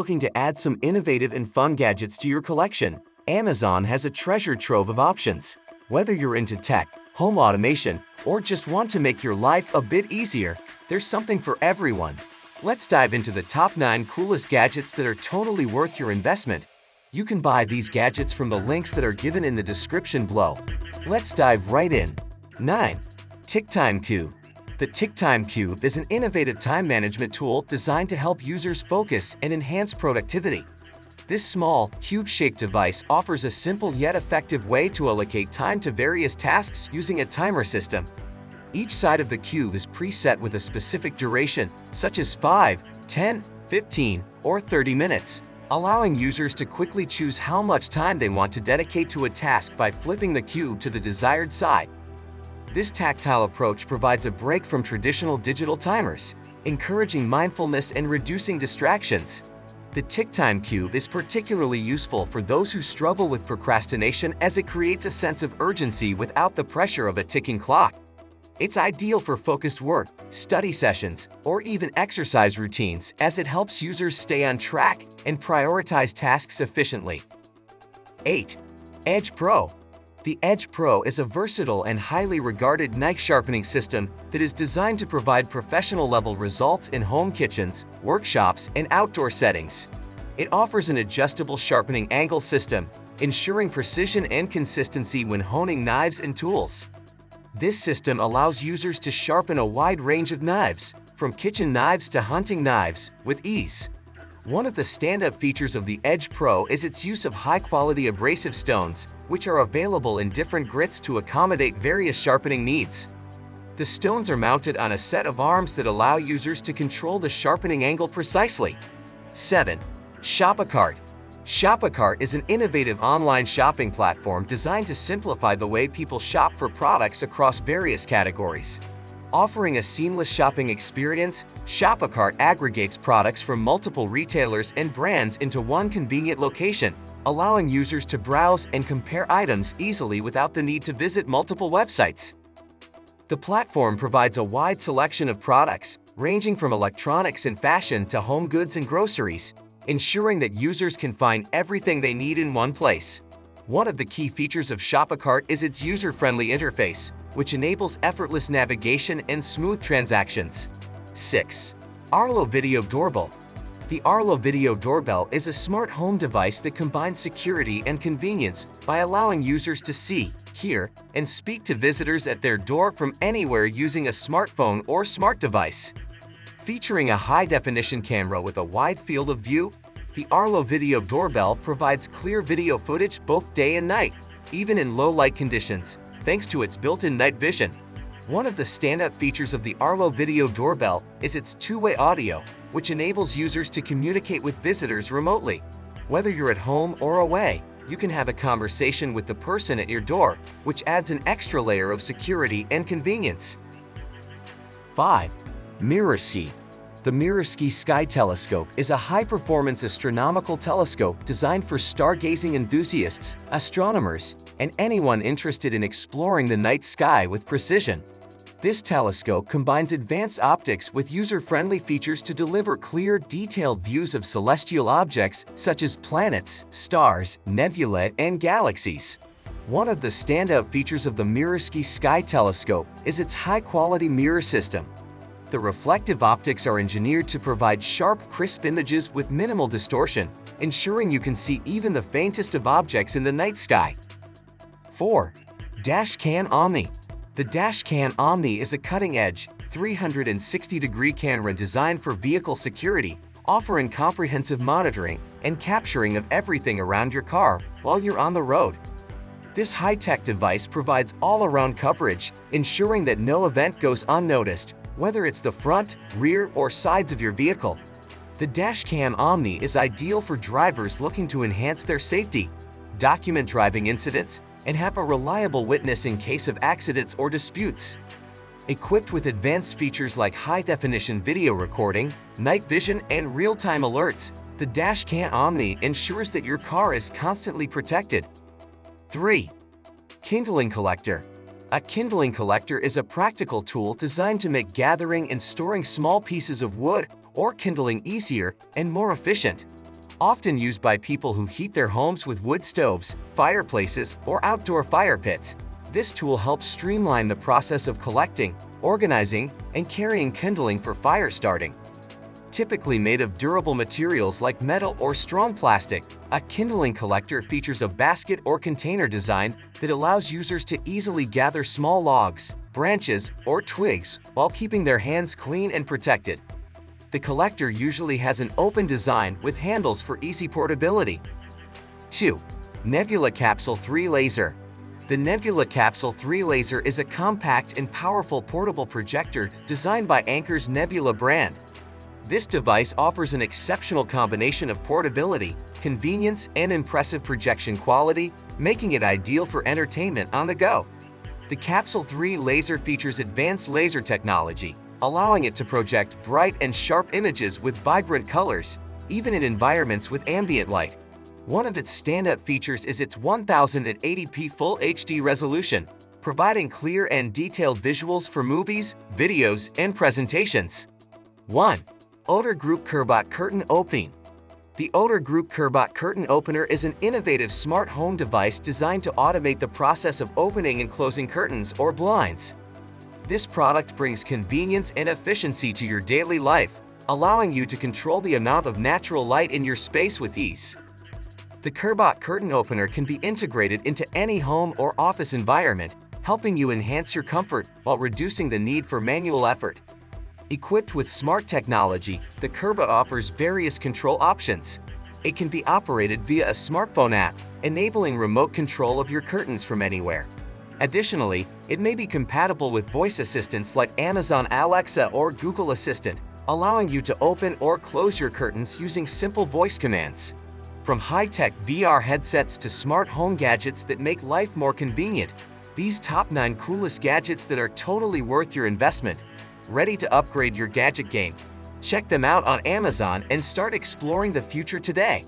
Looking to add some innovative and fun gadgets to your collection? Amazon has a treasure trove of options. Whether you're into tech, home automation, or just want to make your life a bit easier, there's something for everyone. Let's dive into the top 9 coolest gadgets that are totally worth your investment. You can buy these gadgets from the links that are given in the description below. Let's dive right in. 9. TickTime Cube. The TickTime Cube is an innovative time management tool designed to help users focus and enhance productivity. This small, cube-shaped device offers a simple yet effective way to allocate time to various tasks using a timer system. Each side of the cube is preset with a specific duration, such as 5, 10, 15, or 30 minutes, allowing users to quickly choose how much time they want to dedicate to a task by flipping the cube to the desired side. This tactile approach provides a break from traditional digital timers, encouraging mindfulness and reducing distractions. The TickTime Cube is particularly useful for those who struggle with procrastination as it creates a sense of urgency without the pressure of a ticking clock. It's ideal for focused work, study sessions, or even exercise routines as it helps users stay on track and prioritize tasks efficiently. 8. Edge Pro. The Edge Pro is a versatile and highly regarded knife sharpening system that is designed to provide professional-level results in home kitchens, workshops, and outdoor settings. It offers an adjustable sharpening angle system, ensuring precision and consistency when honing knives and tools. This system allows users to sharpen a wide range of knives, from kitchen knives to hunting knives, with ease. One of the stand-up features of the Edge Pro is its use of high-quality abrasive stones, which are available in different grits to accommodate various sharpening needs. The stones are mounted on a set of arms that allow users to control the sharpening angle precisely. 7. Shop-a-Cart. Shop-a-Cart is an innovative online shopping platform designed to simplify the way people shop for products across various categories. Offering a seamless shopping experience, Shop-a-Cart aggregates products from multiple retailers and brands into one convenient location, allowing users to browse and compare items easily without the need to visit multiple websites. The platform provides a wide selection of products, ranging from electronics and fashion to home goods and groceries, ensuring that users can find everything they need in one place. One of the key features of Shop-a-Cart is its user-friendly interface, which enables effortless navigation and smooth transactions. 6. Arlo Video Doorbell. The Arlo Video Doorbell is a smart home device that combines security and convenience by allowing users to see, hear, and speak to visitors at their door from anywhere using a smartphone or smart device. Featuring a high-definition camera with a wide field of view, the Arlo Video Doorbell provides clear video footage both day and night, even in low-light conditions, thanks to its built-in night vision. One of the standout features of the Arlo Video Doorbell is its two-way audio, which enables users to communicate with visitors remotely. Whether you're at home or away, you can have a conversation with the person at your door, which adds an extra layer of security and convenience. 5. Mirrorski. The Mirrorski Sky Telescope is a high-performance astronomical telescope designed for stargazing enthusiasts, astronomers, and anyone interested in exploring the night sky with precision. This telescope combines advanced optics with user-friendly features to deliver clear, detailed views of celestial objects such as planets, stars, nebulae, and galaxies. One of the standout features of the Mirrorski Sky Telescope is its high-quality mirror system. The reflective optics are engineered to provide sharp, crisp images with minimal distortion, ensuring you can see even the faintest of objects in the night sky. 4. Dashcam Omni. The Dashcam Omni is a cutting-edge, 360-degree camera designed for vehicle security, offering comprehensive monitoring and capturing of everything around your car while you're on the road. This high-tech device provides all-around coverage, ensuring that no event goes unnoticed, whether it's the front, rear, or sides of your vehicle. The Dashcam Omni is ideal for drivers looking to enhance their safety, document driving incidents, and have a reliable witness in case of accidents or disputes. Equipped with advanced features like high-definition video recording, night vision, and real-time alerts, the Dashcam Omni ensures that your car is constantly protected. 3. Kindling Collector. A kindling collector is a practical tool designed to make gathering and storing small pieces of wood or kindling easier and more efficient. Often used by people who heat their homes with wood stoves, fireplaces, or outdoor fire pits, this tool helps streamline the process of collecting, organizing, and carrying kindling for fire starting. Typically made of durable materials like metal or strong plastic, a kindling collector features a basket or container design that allows users to easily gather small logs, branches, or twigs while keeping their hands clean and protected. The collector usually has an open design with handles for easy portability. 2. Nebula Capsule 3 Laser. The Nebula Capsule 3 Laser is a compact and powerful portable projector designed by Anker's Nebula brand. This device offers an exceptional combination of portability, convenience, and impressive projection quality, making it ideal for entertainment on the go. The Capsule 3 Laser features advanced laser technology, allowing it to project bright and sharp images with vibrant colors, even in environments with ambient light. One of its standout features is its 1080p Full HD resolution, providing clear and detailed visuals for movies, videos, and presentations. 1. Odor Group Kerbot Curtain Opening. The Odor Group Kerbot Curtain Opener is an innovative smart home device designed to automate the process of opening and closing curtains or blinds. This product brings convenience and efficiency to your daily life, allowing you to control the amount of natural light in your space with ease. The Kerbot Curtain Opener can be integrated into any home or office environment, helping you enhance your comfort while reducing the need for manual effort. Equipped with smart technology, the Kerbot offers various control options. It can be operated via a smartphone app, enabling remote control of your curtains from anywhere. Additionally, it may be compatible with voice assistants like Amazon Alexa or Google Assistant, allowing you to open or close your curtains using simple voice commands. From high-tech VR headsets to smart home gadgets that make life more convenient, these top 9 coolest gadgets that are totally worth your investment. Ready to upgrade your gadget game? Check them out on Amazon and start exploring the future today.